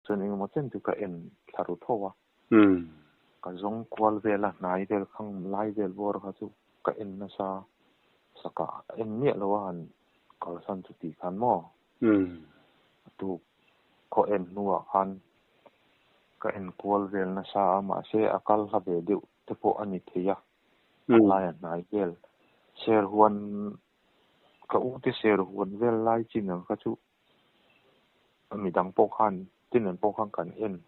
cho nên một chân thì cái em thảo thua cái giống qual về là nãy về không lại về vô rồi chứ cái em nó sa sa cả em nhẹ là hoàn cái sản xuất thì khăn mò tu có em nuo khăn cái em qual về nó sa mà sẽ akal ha về điệu thế bộ anh ấy thấy à lại nãy về share huan ka u te share huan về lại chỉ năng cái chú mi dang po khan tin an po khan kan en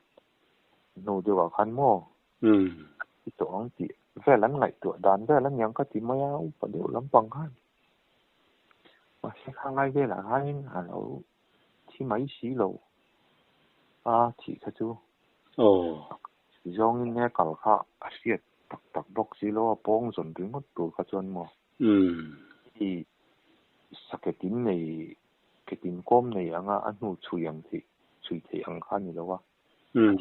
no de wa khan mo to ang ti ve lan ngai to dan ve lan yang ka ti ma ya u pa de lam pang khan ma se khang ngai ve la hain ha lo chi mai xí lo chỉ ka chu zong in ne kal kha a siat tak tak bok xí lo pong zon ring ngot tu ka chon mo i saketin nei ketin kom nei anga anu chuyang thi chui thi ang khan ni lo wa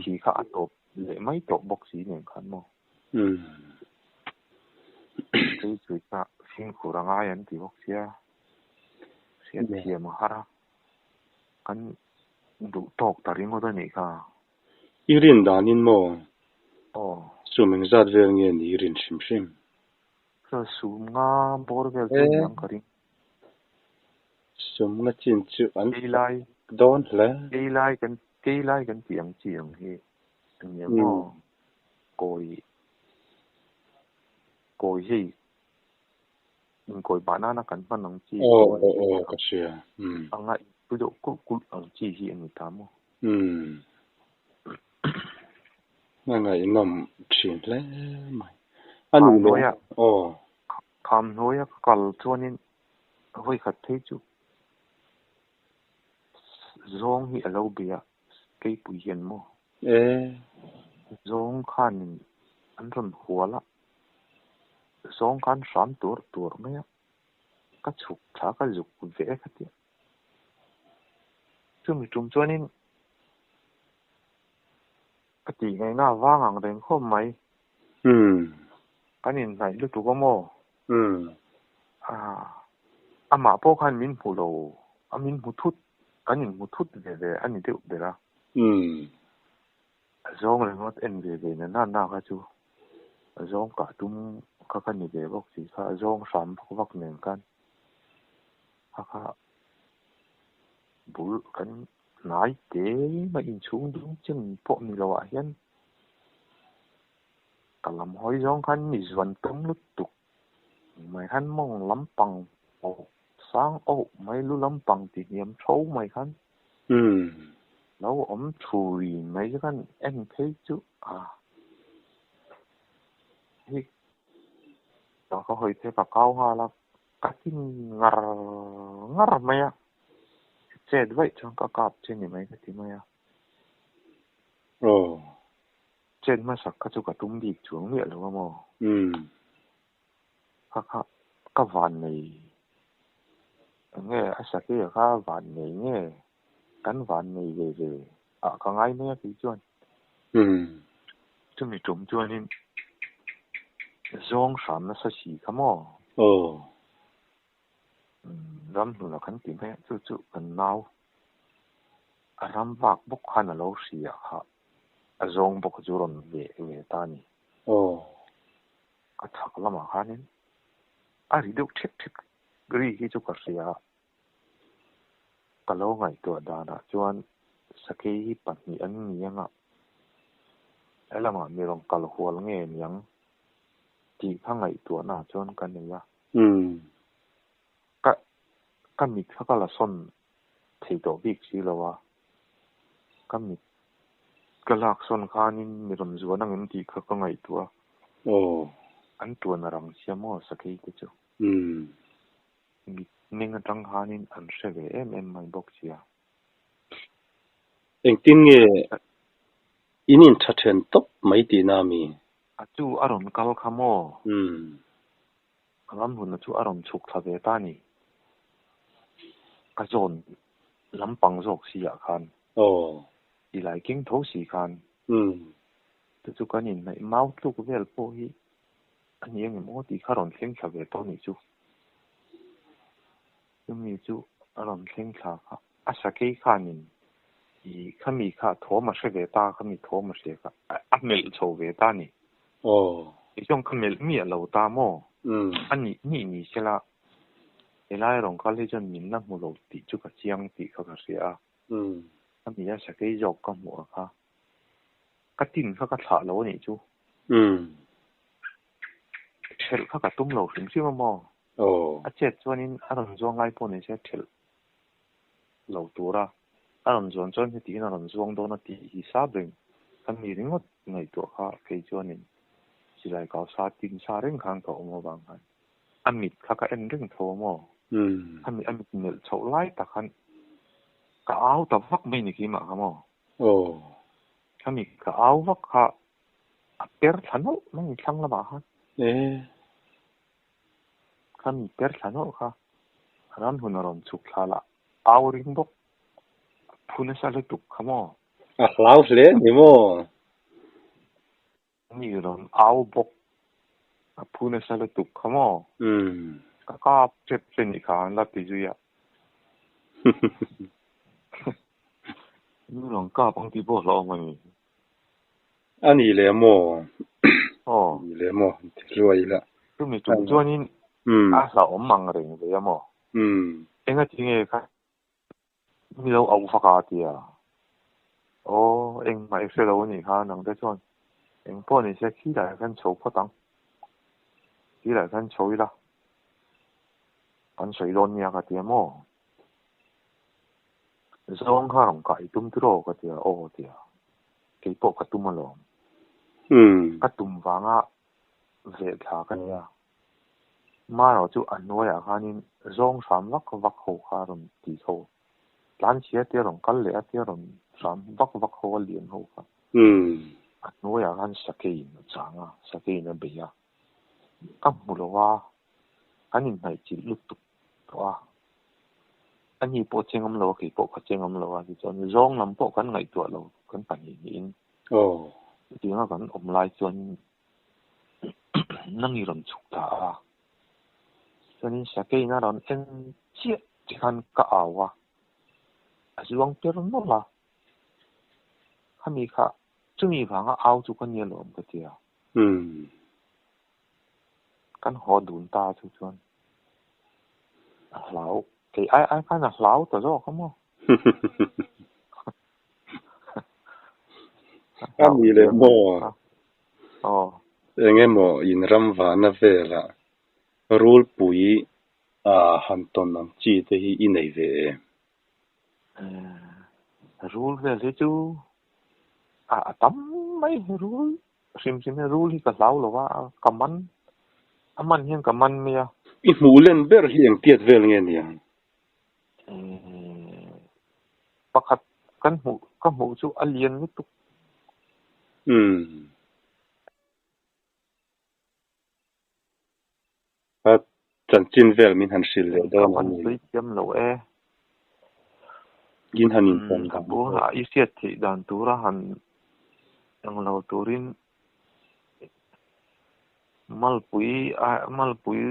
chỉ khá top lệ mấy top bốc xí này khán mò cái chuyện ta xin khổ ra ngay anh thì bốc xí xí xí mà hara anh đủ top ta riêng ở đây này cả irin danin mo suming zat vel nge ni irin sim sim so sum nga bor vel tu yang karing sum nga chin chu an lai don hle cái lai kan tiang chiang hi anh em mo coi hi coi banana kan panang chi ka sia ang ai tu do ku ang chi hi anh ta mo ngay nom chin le mai anh nói à kham nói à kal chuanin hoi khat thei chu zong hi alo bia cái bùi hiền mo zong khan anh ron huala zong khan sam tur me ka chuk tha ka juk ve khati chumi tum chuanin cái gì ngày nào vang ang den khom mai cái nhìn này lúc tu có mò mà po khan min pu lo min pu thut cái nhìn pu thut về anh nhìn tiêu về ra zong là nó en về na cái chú zong cả tum cái nhìn về bốc gì cả zong sam bốc nền can ha bul cái nãy thế mà in xuống đúng chân bộ mi lo hiền cả làm hỏi giống khăn mi dần tống lúc tục mày khăn mong lắm bằng sáng mấy lúc lắm bằng thì niệm xấu mày khăn lâu ấm chùi mấy cái khăn em thấy chứ thì đó có hơi thế và cao ha là cái ngar mày chết vậy trong các cặp trên này mấy cái gì mày trên mà sắc các chú cả tung đi xuống miệng luôn mà các vạn này nghe sắc cái các vạn này nghe cắn vạn này về các ai nghe cái chuyện chúng mình trúng chuyện nên zong sam nó sẽ xì cái mò ram nu là khăn tìm hay chú cần nào ram bạc bốc khăn là lâu xì ha zong bốc chú ron về ta ni cái thằng lắm mà khăn nên đi đâu chết gửi cái chú cái xì ha cái lâu ngày tuổi đà chuan sakei pan ni an ni anga elama mi rong kal hual nge niang ti khangai tu na chuan kan ne ya ka mi kha la son thei do bik si lawa ka mi kalak son khanin mi ram zuan ang ti kha ka ngai tu an tu na rang siamo sakei te chu ning atang khanin an seve em mai bok chia anh tin nghe inin thathen top mai ti na mi chu aron kal khamo ram hun chu aron chuk tha ve ta ni ka zon lampang jok si ya khan i lai king tho si khan chu kanin nai mau tu ku vel po hi ani ngi mo ti kharon thleng tha ve to ni chu mi chu aron thleng tha asakei khanin ข้ามีข้าโทรมาเสกตาข้ามีโทรมาเสกอันเมลโชเวตานี่โอ้อีช่วงข้ามีมีเราตาโมอันนี้นี่ใช่ละเวลาเราเขาเรียกจนมินนักมูลติจุกเจียงติเขาก็เสียข้ามีจะเกยยกก็หัวค่ะก็ตินเขาก็ถาโลนี่จูเทลเขาก็ตุ้มโลสิมซิมามอโอ้อาเจ็ดวันนี้อารมณ์ช่วงไล่พวกนี้ใช่เทลโลตัวละอารมณ์ช่วงจนที่ตีนอารมณ์ช่วงโดนตีฮิซาบึงข้ามีเรื่องว่าไงตัวค่ะเกยจวนนี้สิไรเขาซาตินซาเรื่องข้างเขาโมบางกันอันมิดเขาก็เอ็นเรื่องโทโมข้ามีอันมิดเนื้อโชว์ไล่ตะคันก็เอาแต่ฟักไม่นี่กี่มาครับโมโอ้ข้ามีก็เอาฟักค่ะเปิดถนนไม่ช่างละบ้าฮะข้ามีเปิดถนนค่ะร้านหุ่นอารมณ์สุขลาละเอาเรื่องบกพูนสักเล็กตุกขโมลาวเลยนี่โมนี่เรื่องเอาบกพูนสักเล็กตุกขโมก็เจ็บเป็นอีกครั้งลับติจุยะนี่เรื่องก็บางทีบอกเราไม่อันนี้เลยโมอ๋อนี่เลยโมรวยละก็มีจุดจวนนี้เรามังเรื่องเลยโมเอ็งก็จริงเองค่ะมีเราเอาฟักอาทิตย์โอ้เอ็งมาเอ็กเซลนี่ค่ะนังได้จวนเอ็งพอนี่เช็คที่ไหนกันโชว์พอตังที่ไหนกันโชว์อีละอัน水論呀嗰啲麼？上下龍解凍啲咯嗰啲啊，哦啲啊，幾波嗰啲乜咯？嗰凍飯啊，熱下嗰呀，馬路就安慰下下呢，上三屈個屈好下龍地頭，單次一啲龍吉嚟一啲龍三屈個屈好個連好噶。安慰下下十幾年長啊，十幾年未啊，咁冇咯哇，肯定係自碌讀。哇！อันนี้พวกเจ้าเราคือพวกเจ้าเราที่จนร้องลำพวกกันไงตัวเรากันปั่นยินโอ้จริงๆกันอมลายจนนั่งอยู่ลำชุกตาจนนี้สักทีน่าร้อนเอ็นเจี๊ยที่กันก็เอาวะอาจจะวางเปลี่ยนหมดละข้ามีค่ะจึงมีฟังก็เอาจุกันเยอะลมก็เดียวกันหอดูนตาทุกชนlão thì ai phải là lão từ đó không không anh gìเลยโม่ยังไงโม่ยินรำวานาเวล่ะรูลปุยหันตอนนั้นจีเตฮีอินไอเวรูลเวลจูตั้มไม่รูลซิมรูลที่กับเราหรือว่ากับมันยังกับมันมีอะอีหมูเล่นเบอร์เฮียงเตียดเวลเงี้ยเนี่ยประคัดกันหมูจูอเลียนไม่ตุกจันจินเวลมินหันสิลเลยดอนมันไปเยี่ยมเรายินหันินตันกับบัวหาอิเสียที่ดันตัวหันยังเราตัวรินมัลปุย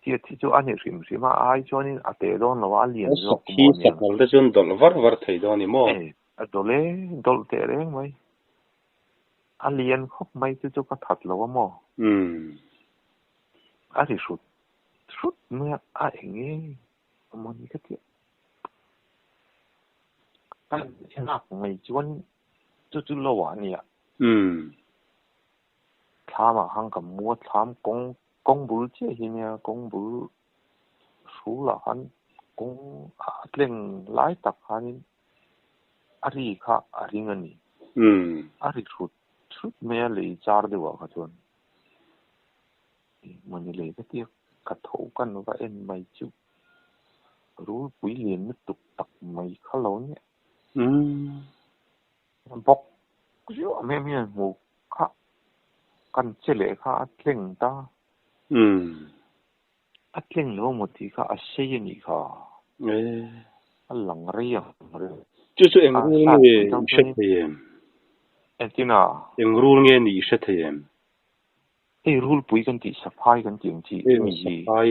ที่จูอันนี้สิมาไอ้จวนี่อาเตโดนเราอันเลียนสักที่สักวันเดจนดอลวาร์ไทยดอนี่มั้งดอลเตเร่งไหมอันเลียนครบไหมจู่ก็ถัดเราว่ามั้งอันที่สุดเมื่อไอ้เงี้ยมันนี่ก็เที่ยกันที่นักไม่จวนจู่เราว่านี่ถามหังกับมัวถาม公布这些呢，公布除了很公令来得很阿里卡阿里个呢，阿里出没嚟扎的话个阵，มันเลยก็เที่ยกระทบกันว่าเอ็นไม่จุรู้ปุ๋ยเรียนไม่ตุกตักไม่เข้าแล้วเนี่ยบอกก็เยอะไม่หมูค่ะกันเฉลี่ยค่ะเล่งตาอัดเล่งแล้วหมดที่ค่ะอาเซียนี่ค่ะอันหลังเรียง就是เอ็งรู้เนี่ยอิชเทียมเอ็งที่น่ะเอ็งรู้เนี่ยนี่อิชเทียมรู้ปุ๋ยกันที่สะพายกันจริงจีมีสะพาย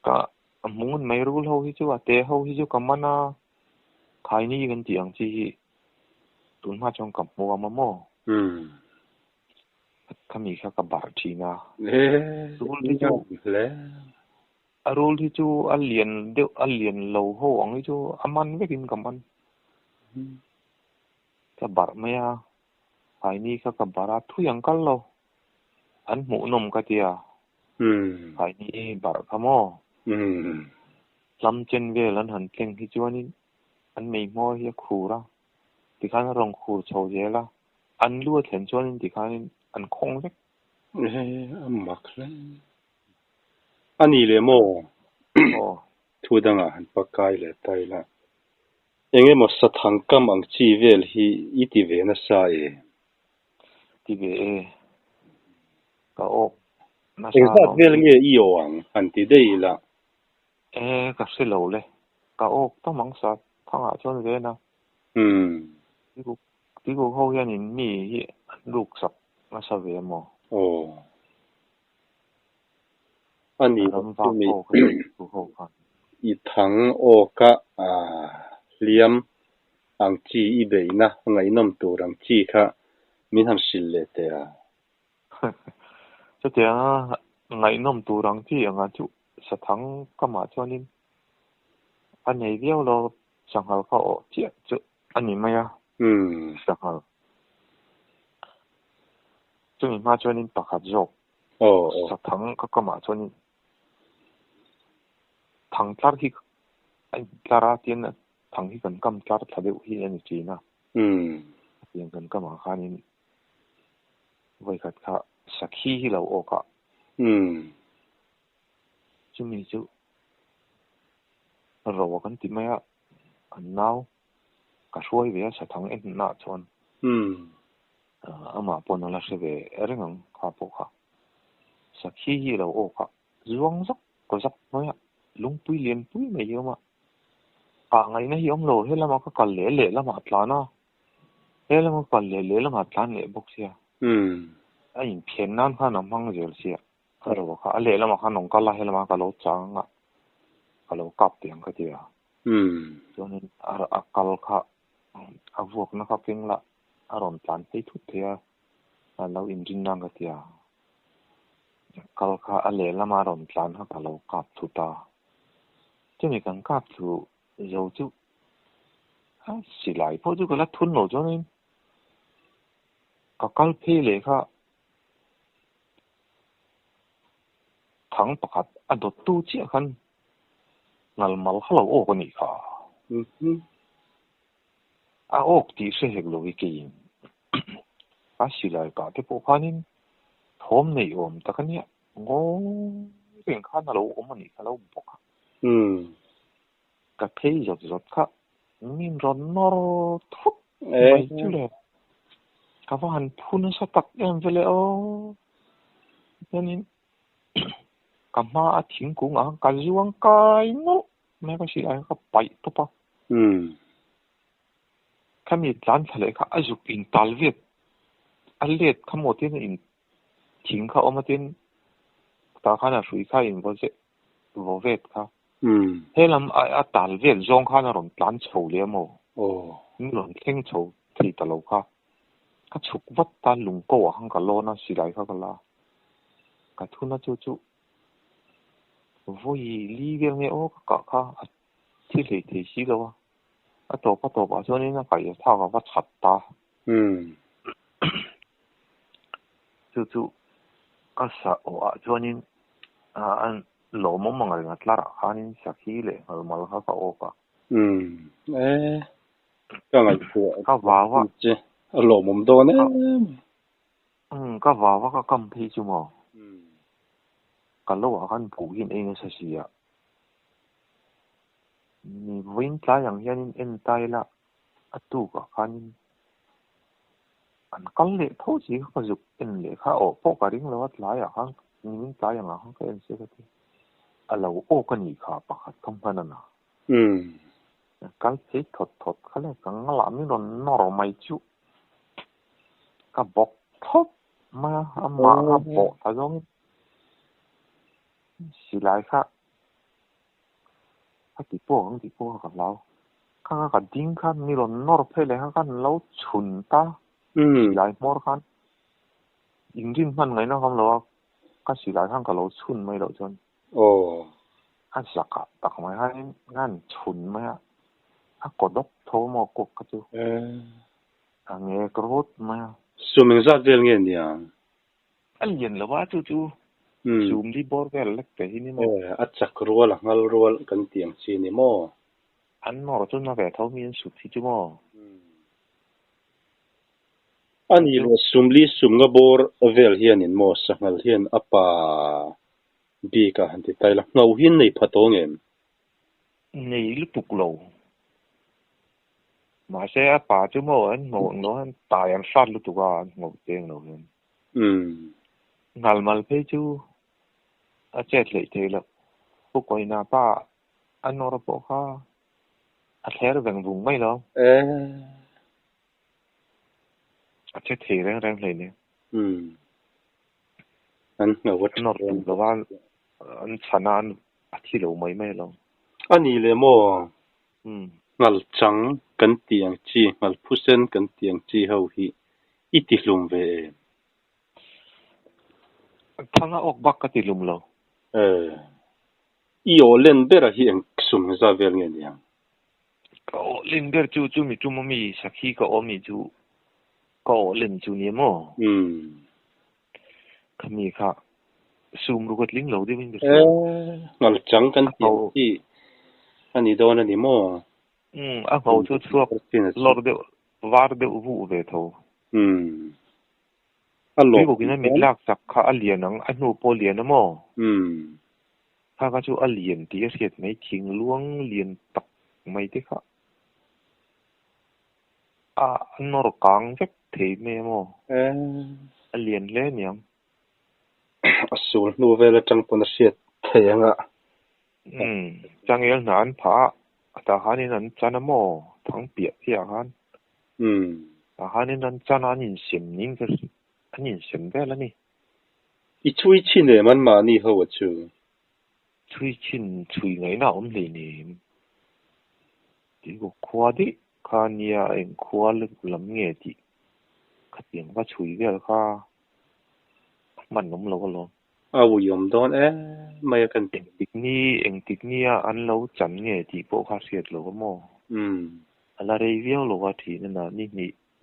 ก็ muốn mấy rule hậu hi chú tê hậu hi chú cầm mana khai ni gần tiếng chi tuần mà trong cầm mua mà mua kami khác cả bảo chi na rule hi chú rule hi chú alien lâu hậu ang hi chú aman với kinh cầm ăn cái bảo mày à khai ni khác cả bảo thu yang kal lo anh mũ nôm cái tia khai ni bảo kamo lâm trên về lần hẳn keng hi chú anh mấy mua hi khu ra thì khán rong khu châu dễ la anh lúa thiền cho nên thì khán anh không đấy mặc lên anh đi lấy mò thu đằng à anh bắt cái lấy tay la anh em một sát hàng cam ang chi về hi ít đi về nó sai đi về cái ô anh sát về nghe yêu anh đi đây là cái xe lâuเลยcái ô tao mang sát thằng à cho nên naที่กูเขาอย่างนี้มีลูกสับมาสวีมออันนี้ก็มีอีทั้งโอกะเลี้ยมอังจีอีเบยนะไงน้ำตัวอังจีค่ะมีทำสิเลเตะจะเดี๋ยวไงน้ำตัวอังจีอย่างนั้นจุสถังก็มาจนินอันนี้เดียวเราสังหารเขาเจี๊ยจุอันนี้ไม่สังหารจนมาจนินปากขัดจบสถังก็มาจนินถังตาที่ไอ้ตาที่นั่นถังที่กันกำตาทะเลที่อันนี้จีน่ะยังกันก็มาข้านี้ไว้กัดข้าสักขี้เราโอกะจุมีจุเรากันที่ไม่อะอันน่าก็ช่วยเวียสถังเอ็นน่าชวนอามาปนอะไรเสวยเรื่องข้าพวกข้าสักขี้เราโอกะจ้วงซักก็ซักไม่อะลุงปุ้ยเลี้ยนปุ้ยไม่เยอะมาไงนะยอมโลเฮแล้วมันก็กันเละแล้วมาตลาดนะเฮแล้วมันกันเละแล้วมาตลาดเละบุกเสียไอ้เพี้ยนนั่นข้าน้ำพังเจอเสียเราบอกข้าเละแล้วมาข้าหนองกันละเฮแล้วมากันโลจังอ่ะกันโลกับเตียงก็เดียวจนนี้กันข้าพวกนะครับเพียงละอารมณ์ตลาดให้ทุกเทียเราอินจินนั่งก็เดียวกันข้าเละแล้วมาอารมณ์ตลาดให้กันโลกับทุกตาจะมีการกับทุกrồi chú xí lại phố chú cái lá thun nổ cho nên cả cal phê lệ cả thằng bạc anh đột tu chia khăn ngal mal hello ô cái này cả ô thì sẽ hết rồi cái xí lại cả cái bộ khăn nên hôm nay ta cái này ngô cái khăn là lâu này là lâu bạc cái phê giọt cả mình rón nó thốt mấy chú lệ cái vào hành phun nó sát tắc em về lệ cho nên cái mà tiếng cũng cái ruộng cái nó mấy cái gì ấy cái bảy tốt pa cái mình làm thế này cái giúp in tal việt anh liệt cái một tiếng in tiếng cái mà tiếng ta khai là suy khai in vô việt cái thế làm tal việt zong khai là rồi làm chầu liêm nhưng rồi khen chầu thì ta lâu khai cái chục vắt ta lùng cổ hàng cái lô nó xì lại cái là cái thu nó chú vui lý viên nghe cái thì lì thì xí đâu tổ ba cho nên nó phải thao cái vắt chặt ta chú cái sao cho nên anh lỗ mông mà người ngắt lá ra nên sẽ khí lệ ở mà nó cái cả cái này cái vào lỗ mông đó nè cái vào cái cầm phi chú mà cái lỗ cái phụ hiện anh sẽ gì à ni vinh trái yang hian in tai la atu ka khan an kal le tho chi ka juk in le kha po ka ring lo at la ya hang ni tai yang hang ka en se ka ti alo ka ni kha pa kha thom pa na na kal se thot kha le ka ngala mi ron nor mai chu ka bok thot ma bo ta jong si lai kha cái tí bộ gặp lâu khang cái đinh khăn mi rồi nọ phải lấy khăn lâu chun ta lại mua khăn in rim khăn ngày nào không lâu cái xí lại khăn cái lâu chun mấy lâu chun khăn sạc cả tắc mấy khăn ngăn chun mấy khăn có đốc thô mò cục cái chú nghe cái hốt mấy số mình ra về nghe nhỉ anh liền là quá chú zoom đi bor cái lắc cái gì mà chắc rồi là ngal rồi cần tiếng chi nè mò anh nói cho nó về thâu miên sụt thì chú mò anh yêu sum nga bor vel hian in mo sangal hian apa bi ka han ti tai la ngau hin nei phatong em nei lu puk lo mà sẽ apa chú mò anh ngồi nó tài anh sát lu tu ga ngồi tiếng lo hian ngal mal pe chú a chết lại thế là puk coi na pa anh nói bộ ha a kher veng vùng mấy lo a chết thế rang lại nè anh ngầu vật nó làว่าanh chana anh thi lâu mấy lo anh đi le mo ngal chang kan tiang chi ngal phusen kan tiang chi ho hi iti lum ve thằng ốc bắc cái ti lum lo io len bera hi ang sum za vel nge niang có lên der chú mi chú mi sakhi có mi chú có lên chú ni mo kami kha sum ru got ling lo de bin ngal chang kan tiang chi ani don ani mo a ngau chu lor de var de u ve tho allo ko gina mi lak sak kha alien ang anu po lian mo kha ka chu alien ti siet mai thing luang lien tak mai te kha nor kang vek the me mo alien le niam asul nu vela tang pon siet thayanga chang el nan pha ta hanin an chana mo thang pia pia han ta hanin an chana nin sim ning ka anin sim vela ni I chui chin ne man ma ni ho chu chui chin chui ngai na om le ni ti ko khwa di khania en khwa le lam nge ti khatiang ba chui vel kha man nom lo lo au yom don mai kan eng tik ni an lo chan nge ti po kha siat lo mo ala rei viao lo wa thi na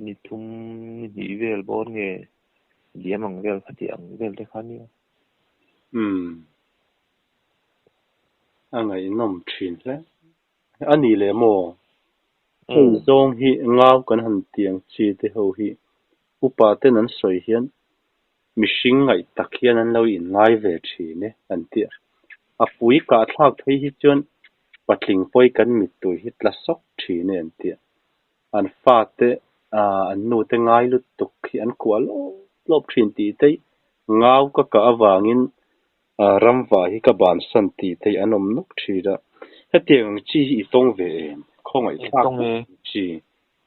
ni thum ni vel bon nge liamang vel khatiang vel te khani angai nom thin le ani le mo zong hi ngau kan han tiang chi te ho hi upa te nan soi hian mishing ngai tak hian an lo in ngai ve thi ne an tir a pui ka thlak thei hi chon patling poi kan mit tu hi tla sok thi ne an tir an fa te an nu te ngai lu tuk hi an kual lop thin ti te ngau ka awangin ramwa hi ka ban san ti te anom nok thi da hetiang chi hi tong ve khong ai thak chi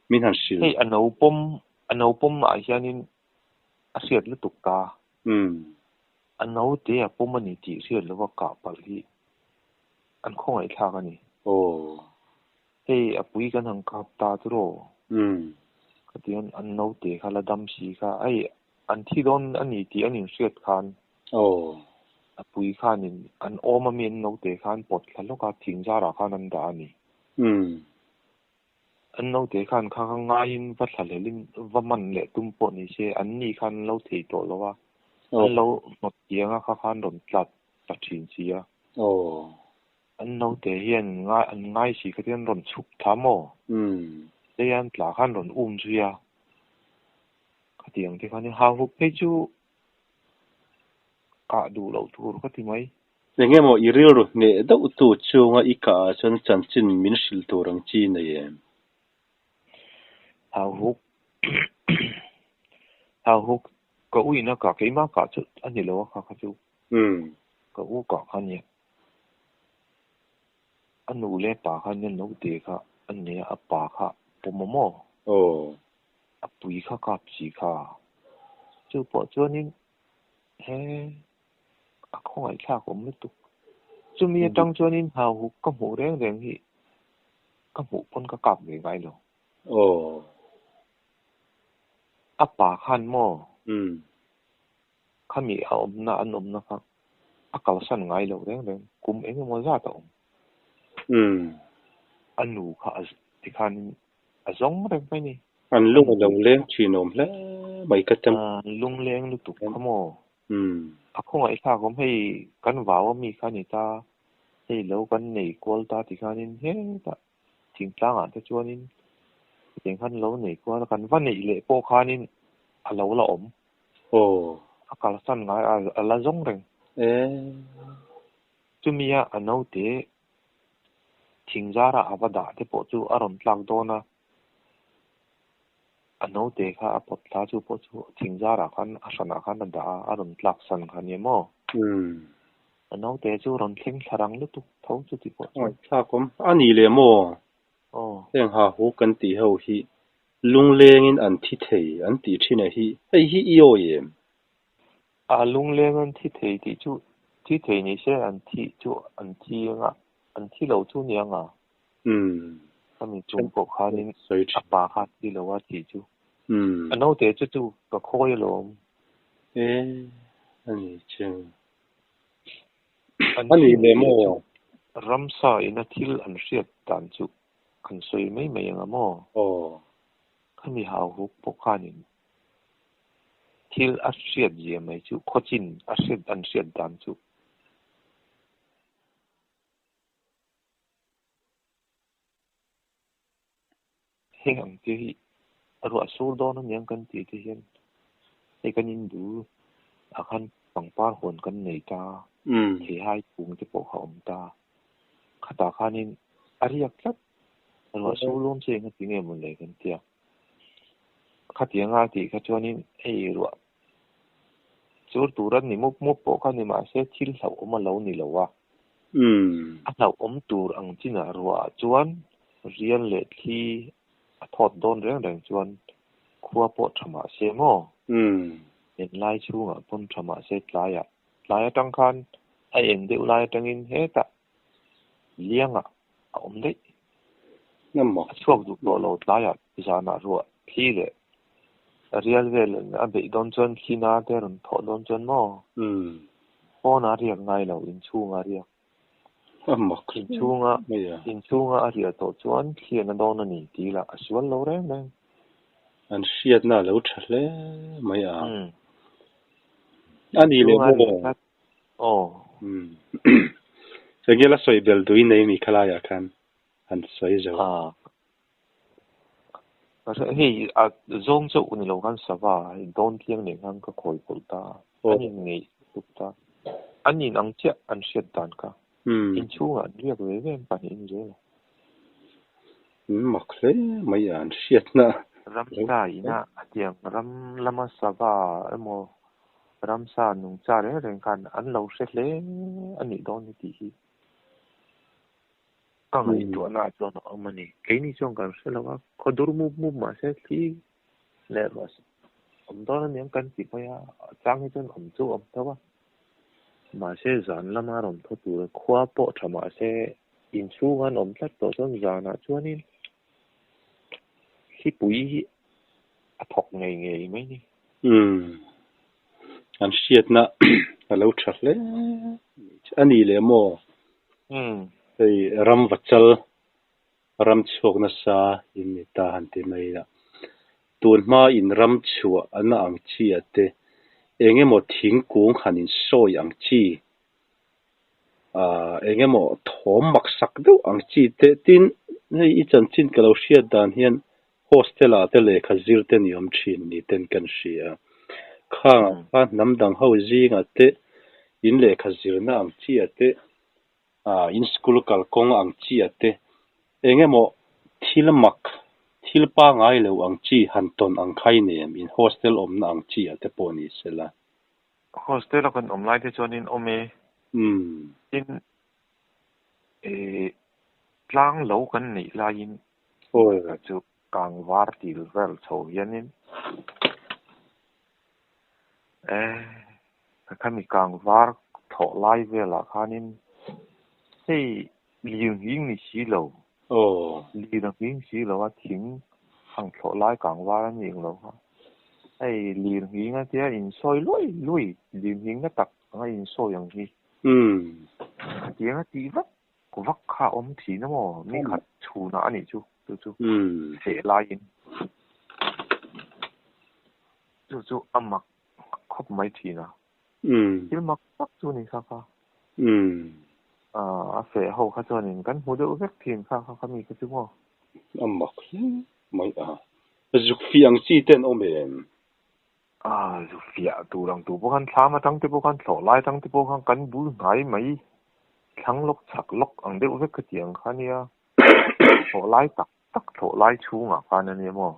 min han sil hey anau pom a hianin a siat lu tuk ta anau te a pom ani ti siat lu ka pal hi an khong ai thak ani hey a pui kan hang kap ta tu ro katian anau te khala dam si kha ai an thi don ani ti anin siat khan a pui khanin an oma min no te khan pot khalo ka thing ja ra khan an da ani an no te khan kha ngain va thalelin va man le tum po ni se an ni khan lo thei to lo wa an lo not tianga kha khan ron tlat ta thin sia an no te hian ngai si khatien ron chuk thamo te an tla khan ron chuya khatiang te khan ha hu pe chu ka du lo tur khati mai nge mo iril ru ne do tu chunga ika chon chanchin min sil turang chi ne ye hau ko ui na ka ke ma ka chu ani lo ka chu ko u ka khan ye anu le pa khan ne no te kha an ne a pa kha pomomo a pui kha ka chi kha chu po chu ni he a khoi kha ko mi tu chúng mi trong chuan in hào có mũ reng reng hi có mũ pon có cặp về gai lo áp bà khăn mò khami na an na khak akal san ngai lo reng reng kum eng mo za to anu kha ti khan azong reng mai ni an lung lo leng chinom le mai ka tam lung leng lu tu khamo akho ngai kha gom hei kan waw mi kha ni ta hei lo kan nei kol ta ti khan in he ta thing tlang a te chuan in teng khan lo nei kol kan van nei le po khan in a lo la om akal san ngai a la zong reng chumia anau te thingzara avada te po chu aron tlak dona anau te kha apot tha chu po chu thingzara khan asana khan da aron tlak san khan yemo anau te chu ron thleng tharang lu tu tho chu ti po chu tha kom ani le mo teng ha hu kan ti ho hi lung leng in an thi thei an ti thina hi hei hi io yem a lung leng an thi thei ti chu thi thei ni se an thi chu an thi nga an thi lo chu nia nga kami chung po khanin apa kha ti lo wa ti chu anau te chu chu ka khoi lo ani cheng ani le mo ramsa ina thil an riat tan chu kan soi mai mai anga mo kami hau hu po khanin thil a riat je mai chu khochin a riat an riat dan chu heng ti hi ro sur do na nyang kan ti ti hian e kan in du akhan pangpar hon kan nei ta thi hai pung te po khom ta khata khanin ariak tlap ro sur lom che nga tinge mun le kan tia khatia nga ti kha chuanin ei ro sur turan ni mup po khan ni ma se thil hlau oma lo ni lo wa a hlau om tur ang china ro chuan rian le thi a thot don reng reng chuan khua po thama se mo en lai chunga pon thama se tlaya tang khan a eng deuh lai tangin he ta lianga a om dei nammo chuak du lo tlaya zana ro thi le real vel a be don chuan khina te ron tho don chuan mo pon a riak ngai lo in chunga riak in chunga a ria to chuan khian a don ani ti la a sual lo reng reng an siat na lo thle mai a ani le mo segela soi bel dui nei mi khala ya khan an soi zo hei a zong chu ni lo kan sawa don thiang ne ngang ka khoi pul ta ani ngei tu ta ani nang che an siat dan ka in chunga riak ve ve pa in je makle mai an siat na ram sa ina atiang ram lama sawa emo ram sa nung cha re reng kan an lo se hle ani don ni ti hi ka ngai tu na to no mani ke ni chong kan se lo ko dur mu ma se thi le ros om don ni kan ti pa ya chang hi chen om chu om ta wa ma se zan lama rom tho tu khwa po thama se in chu gan om tlat to chon zana chuanin hi pui a thok ngei ngei mai ni an siat na a lo thle ani le mo ei ram vachal ram chok na sa in ta han te mai la tun ma in ram chua ana ang chi ate enge mo thing kung khanin soi ang chi enge mo thom mak sak do ang chi te tin hei I chan chin ka lo hriat dan hian hostel a te le khazir te ni om thin ni ten kan hria kha nam dang ho zing ate in le khazir na ang chi ate in school kal kong ang chi ate enge mo thil pa ngai lo ang chi han ton ang khai nem in hostel om na ang chi ate poni sela hostel kan om lai te chuan in ome in tlang lo kan nei la in chu kang war til vel chho yanin khami kang war tho lai vela khanin hey liền hình xí lầu liền hình xí lầu á tiếng hàng chỗ lại càng qua nhiều lầu ha hey liền hình á thì in soi lôi liền hình á tắc ngay in soi yang gì tiếng á tí vắt khá thì nó mà mình khát chú nã này chú sẽ lại in chú âm mặc khóc mấy thì nào il mặc tắc chú này sao cả sẽ hậu khá cho nên cái model vector thiên khá mi cái chú mà âm mặc mấy dục phi ang chi tên ôm em dục phi tu lang tu bố khăn sao mà tăng tu bố khăn sổ lại tăng tu bố khăn cắn bún ngay mấy thắng lốc chặt lốc ang đeo vector thiên khá nia sổ lại tắc sổ lại chú ngà khá nên mà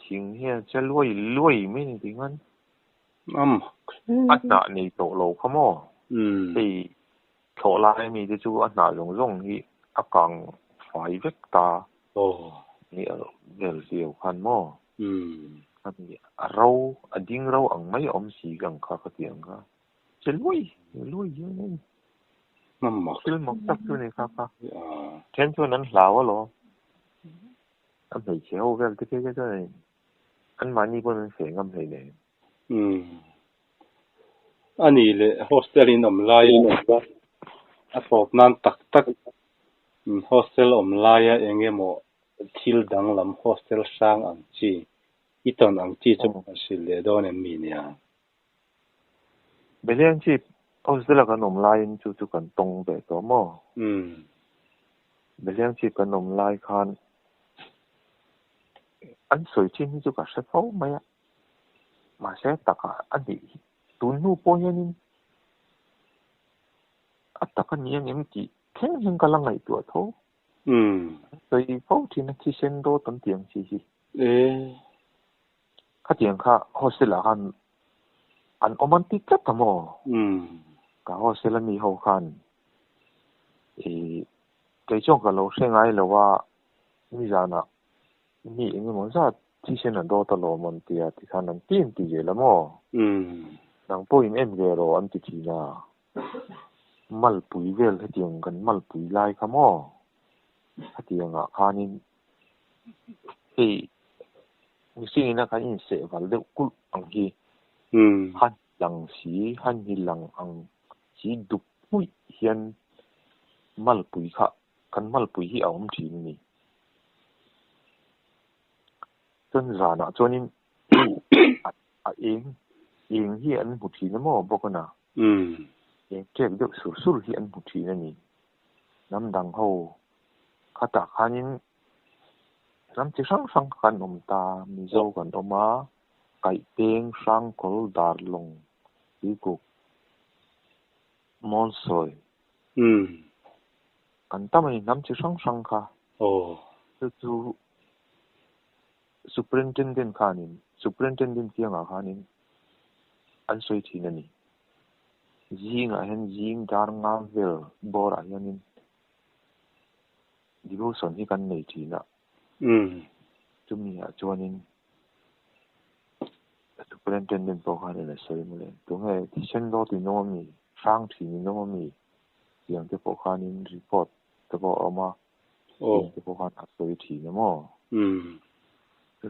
chính hiện cho lôi mấy tiếng anh nạ này tổ lầu không mò thì chỗ lại mi thì chú anh nạ rong thì càng phải vết ta ni ở đều diều khăn mò anh rau đinh rau ăn mấy ông xì gần khá cái tiếng cả chứ lôi gì nên chứ mọc tóc chú này khá trên chú anh lão rồi anh phải chéo cái này anh mà đi bên phía ngâm thầy này anh ấy hostel in online phổ nan tak hostel online anh em mo thil dang lam hostel sang ang chi iton ang chi cho sil le don em mi nia belian chi hostel kan online chu kan tong be to mo belian chi kan online khan anh soi chin chu ka sa phau mai mà sẽ tất cả anh đi tuân nu bao nhiêu nín tất cả những em chỉ khen những cái này tuổi thô rồi phau thì nó chỉ xem đô tận tiền gì cái tiền khác họ sẽ là anh ôm tích chất thầm mò cả họ sẽ là mi hậu khan thì cái trong cái lâu sinh ai làว่าmi ra na mi anh em nói chỉ xem là đô tờ lô mình thì khả năng tiền thì dễ lắm mò năng bôi em về rồi anh thì là mal bụi về cái tiếng gần mal bụi lại cả mò cái tiếng khả năng thì mình suy nghĩ là cái gì sẽ vào được cút bằng gì han hilang ang chỉ đục bụi hiện mal bụi khác kan mal bụi hi ông thì mi chân ra na cho nên yên hi anh một thì nó mà bốc na yên cái được sửa hi anh một thì này năm đằng hậu khát ta khanin năm chỉ sang khan ta mi dâu còn mà cái tiếng sang col dar long đi cục mòn soi kan ta mai năm chỉ sang kha tu superintendent kia ngà khanin anh soi thì nè riêng dar ngang về bora yanin devotion hi kan nei thì na chumi a chuanin superintendent po khan ne soi mule tu nge ti chen do ti no mi sang thì no mi yang te po khanin report te po ama te po khan soi thì na mo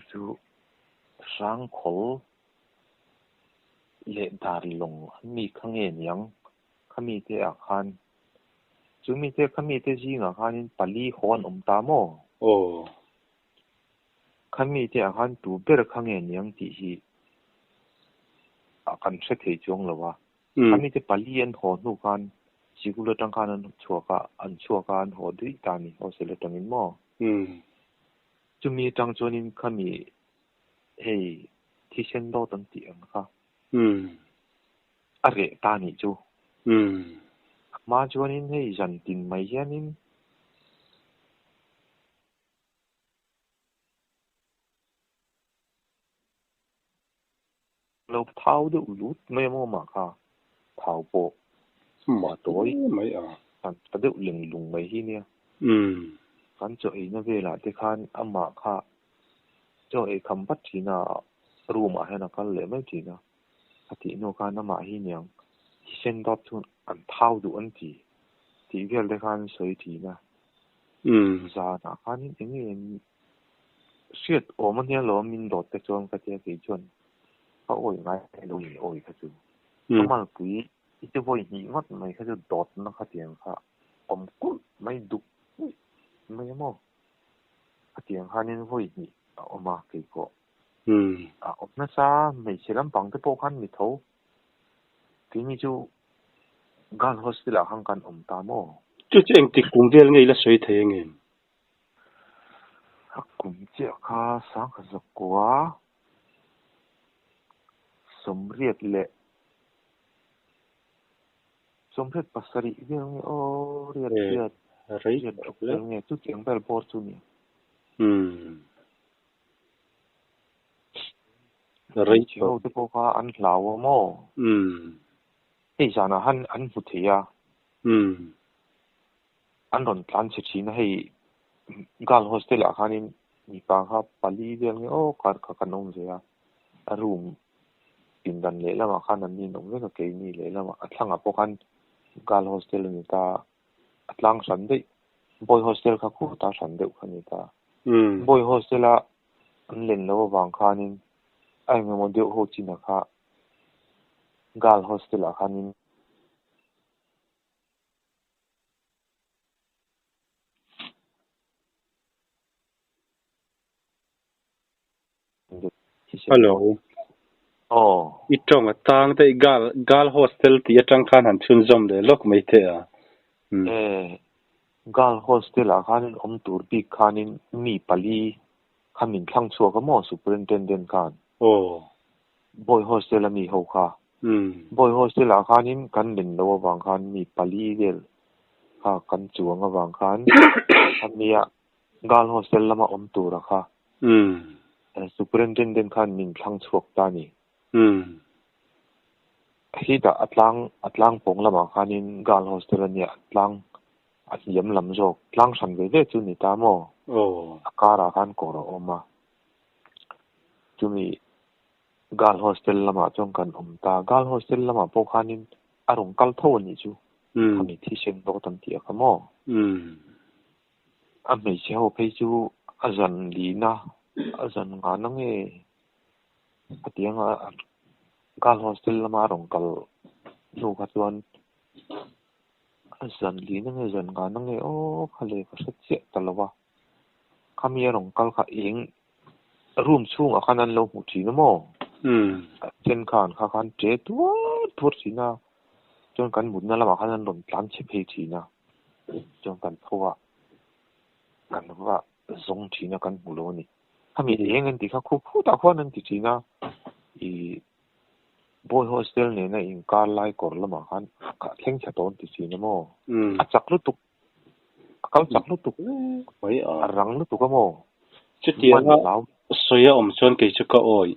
chu sang khol le dar long mi khangen yang khami te a khan chumi te khami te ji nga khanin pali hon ta mo khami te a khan tu ber khangen yang ti hi a kan se thei chong lawa khami te pali en hon nu khan sigula tang khan an chuaka an ho dui ta ni ho se le tangin mo chumi tang chonin khami hey thi sen do tan ti ang kha are ta ni chu ma chonin hey jan tin mai yanin lo thau de lut me mo ma kha thau po ma toi mấy kan ta de ling lung mai hi nia kan cho e na vela te khan amma kha cho e kham pat thi na room a hena kal le mai thi na ati no ka na ma hi nyang sen dot chun an thau du an ti thì cái là khan sợi thì na ra na khan những cái shit ở mình nhà lo mình đốt cái chuông cái chuôngเขาโอ้ยไงลุยโอ้ยเขาจูก็มันกุยอีจะว่าหิมัดไม่เขาจะดอดนะเขาเตียงค่ะผมกุ้งไม่ดุไม่มอเขาเตียงค่ะนี่ว่าหิออกมาเกี่ยวออกนั่นซะไม่ใช่ลำพังที่พวกขันมีเท่าทีนี้จูการโฮสต์ละหังกันตามอจุดเองติกุ้งเวลไงละสวยเท่งเองกุ้งเจ้าค่ะสังขารกว่าสมเรียดเละสมเรียดปัสสริเรื่องนี้โอ้เรียดเรื่องนี้ทุกอย่างเป็นบอร์จูนี่อะไรเชื่อที่พวกเขาอันลาวโม่ไอ้จานะอันพุทธิยาอันโดนการเชื่อนะให้การโฮสเทลอาคารนี้มีปางครับปาลีเรื่องนี้โอ้การนงเสียอารมณ์ปินดันเละแล้วมาขันนั้นนี่น้องเรื่องเกี่ยนี่เละแล้วมาอัดลังอ่ะพวกขันการโฮสเทลนี่ตาอัดลังสันได้บอยโฮสเทลเขาคู่ตาสันเดียวขันนี่ตาบอยโฮสเทลอันเล่นแล้วบางขันนี่ไอ้เมื่อวันเดียวโฮจินะค่ะการโฮสเทลอาคารนี่ฮัลโหลอ๋ออีตรงต่างแต่การโฮสเทลที่จังขันหันชุนจอมเลยล็อกไม่เท่อะการโฮสเทลอาคารนี่ตูร์ปีขันนี่มีปาลีขมิ้นทั้งชัวก็มอสุปเรนเทนเดนกันโอ้บอยโฮสเทลมีหัวค่ะบอยโฮสเทลอาคารนี่กันเด่นแล้วบางคันมีปาลีเดลค่ะกันจวงกับบางคันอันนี้การโฮสเทลละมาตูร์ค่ะสุปเรนเทนเดนกันมินทั้งชัวตานี่ที่แต่อัตลังปงละมาคันนี่การโฮสเทลเนี่ยอัตลังอัดยำลำโจกลังสันเวเดจุนิตามออาการอาการกอร์ออกมาจุมีการโฮสเทลละมาจงกันตาการโฮสเทลละมาพวกขานินอารมณ์กัลโทนี่จูทำที่เช่นโดตันที่ขโมอันไม่ใช่ว่าไปจูอาจารย์ลีนะอาจารย์งานนั่งเอที่ยังการโฮสเทลละมาอารมณ์กัลนูขัดวันอาจารย์ลีนั่งอาจารย์งานนั่งโอ้เขาเลยก็สัจเจตลอดว่าเขามีอารมณ์กัลเขาเองรูมช่วงอาคารนั้นเราหูจีนมั้งเช่นการอาคารเจ็ดตัวจีน่าจนกันหมุนนั่นละอาคารนั้นโดนล้านเชฟจีน่าจนกันเพราะว่ากันว่าส่งจีน่ากันหมุนโลนี่ถ้ามีเองเงินที่เขาคู่ตาคู่นั้นที่จีน่าอีบอยโฮสเทลเนี่ยนะอิงการไล่ก่อนละอาคารเข่งชัดโตนที่จีน่ามั้งจักรุตุกเขาจักรุตุกไม่รังรุตุกก็มั้งจุดเดียวว่าสวยอมชนเกี่ยวกับโอ้ย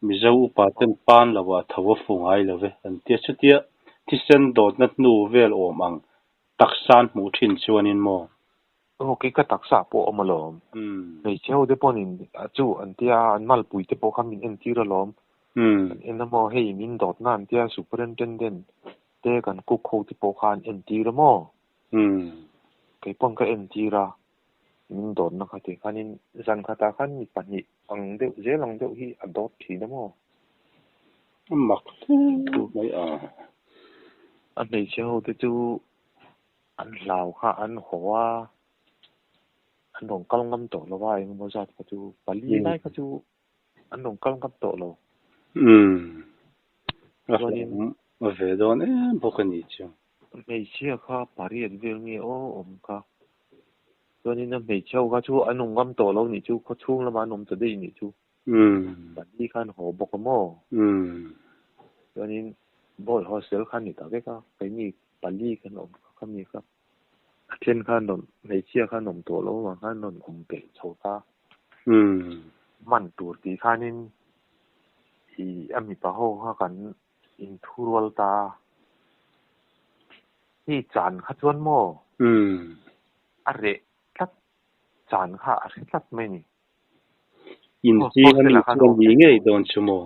มิจะอุปาเต็มปานแล้วว่าทว่าฟงไอแล้วเว้ยอันเดียจุดเดียที่เส้นโดดนัดนูเวลโอมังตักซานหมูทิ้นชวนินโมโอเคก็ตักษาพวกอมลอมในเช้าเดปอนินจู่อันเดียอันมัลปุยเดปอคามินเอ็นทีระลอมอันนั้นโมเฮมินโดดนั่นเดียซูเปอร์เอนเทนเดนเดกันกุกโคเดปอคานเอ็นทีระโมเกี่ยปนกับเอ็นทีระมินโดดนะครับที่คันนี้จันคาตาคันมีปัญหาอังเดียวเจลังเดียวที่อดอททีนะมั้งมักดูไม่อันในเช้าเดี๋ยวจู่อันลาวค่ะอันหัวอันดงกำลังกำโตแล้วว่าเองมันจะก็จู่ปาลีได้ก็จู่อันดงกำลังกำโตแล้ววันนี้มาเวดอนพวกนี้จ้ะในเช้าค่ะปารีสเรื่องนี้โอ้ค่ะตัวนี้นะไม่เช่าก็ชูอันนงกำโตแล้วนี่ชูเขาชูแล้วมานมจะได้นี่ชูบัดนี้ขันหัวบกโม่ตัวนี้บอยโฮสเทลขันนี่ต่อไปก็ไปมีบัดนี้ขนมเขามีครับเช่นขนมไม่เชื่อขนมโตแล้วว่าขนมเก๋โชตามันตัวตีขันนี่อีอันมีปะโฮเขากันอินทูรัลตาที่จานขัดจวนโม่อะไรจานค่ะอะไรตัดไม่นี่อินซีกันนี่ช่วงนี้ไงโดนชั่วโมง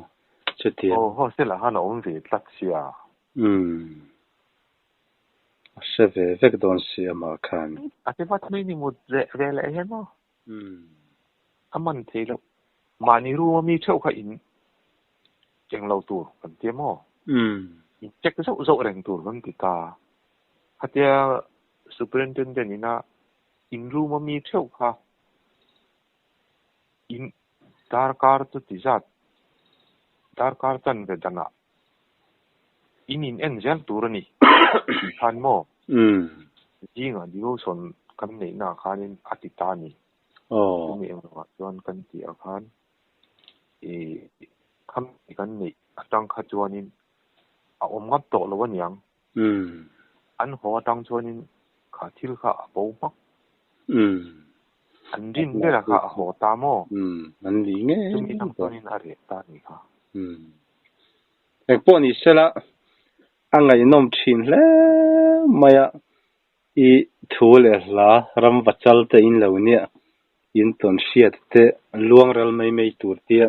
ชุดเดียวโอ้โหเสร็จแล้วฮะน้องสิตัดเสีย sẽ về vek don si ama khan ate wat mai ni mut re le he mo aman the lo mani ru mi chau kha in cheng lo tur kan tie mo check zo zo reng tur kan ti ka hatia superintendent ina in ru mi chau kha in dar kar tu ti zat dar kar tan ve dana in engel tur ni khan mo jinga dio son kan nei na khanin atitani mi em wa chuan kan ti a khan kham kan nei atang kha chuanin a om ngap to lo waniang an ho atang chuanin kha thil kha bo mak an din de la kha ho ta mo an li nge mi tang chuanin a re ta ni kha ek po ni sela angai nom thin hle maya I thule la ram vachal te in lo nia in ton siat te luang ral mai tur tia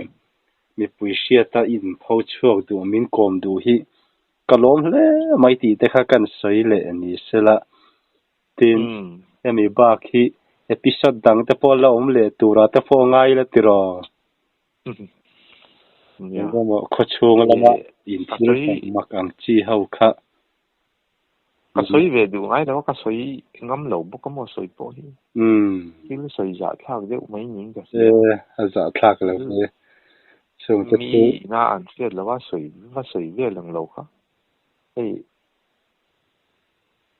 mi pui siata in phau chuak du min kom du hi kalom hle mai ti te kha kan soi le ani sela tin emi ba khi episode dang te pol la om le tura te fo ngai la tiro ya mo kho chung la ma in thil mak ang chi hau kha ka soi ve du ngai da ka soi ngam lo bu ka mo soi po hi ki soi ja thak de mai ning ka se za thak lo ne so te mi na an se la wa soi ve lang lo kha ei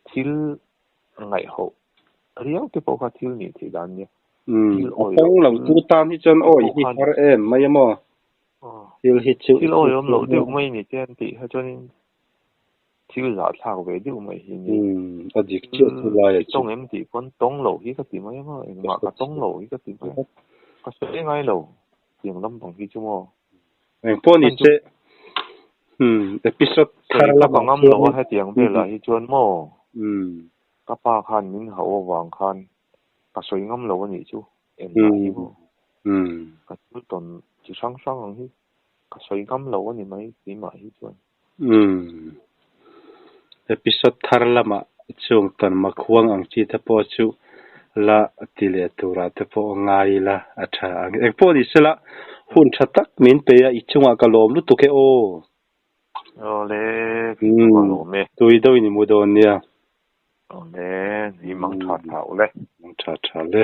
thil ngai ho riau te po ka thil ni thi dan ne ong lo tu tam hi chon oi hi har em mai mo thil hi chu thil oi om lo de mai ni ten ti ha chon thil za thak ve de mai hi ni adik chu tu lai tong em ti kon tong lo hi ka ti mai mo ma ka tong lo hi ka ti mai ka se ngai lo tiang lam bang hi chu mo en po ni che episode thar la ngam lo ha tiang be la hi chon mo ka pa khan min ha o wang khan ka soi ngam lo ni chu en la hi mo ka tu ton chu sang sang ang hi ka soi ngam lo ni mai ti ma hi chuan episode thar lama chung tan ma khuang ang chi te po chu la tile tura te po ngai la atha ek po ni sela hun thatak min pe ya ichunga kalom lu tu ke o le kalom me tui do ni mu do nia le ni mang tha tha le mang tha tha le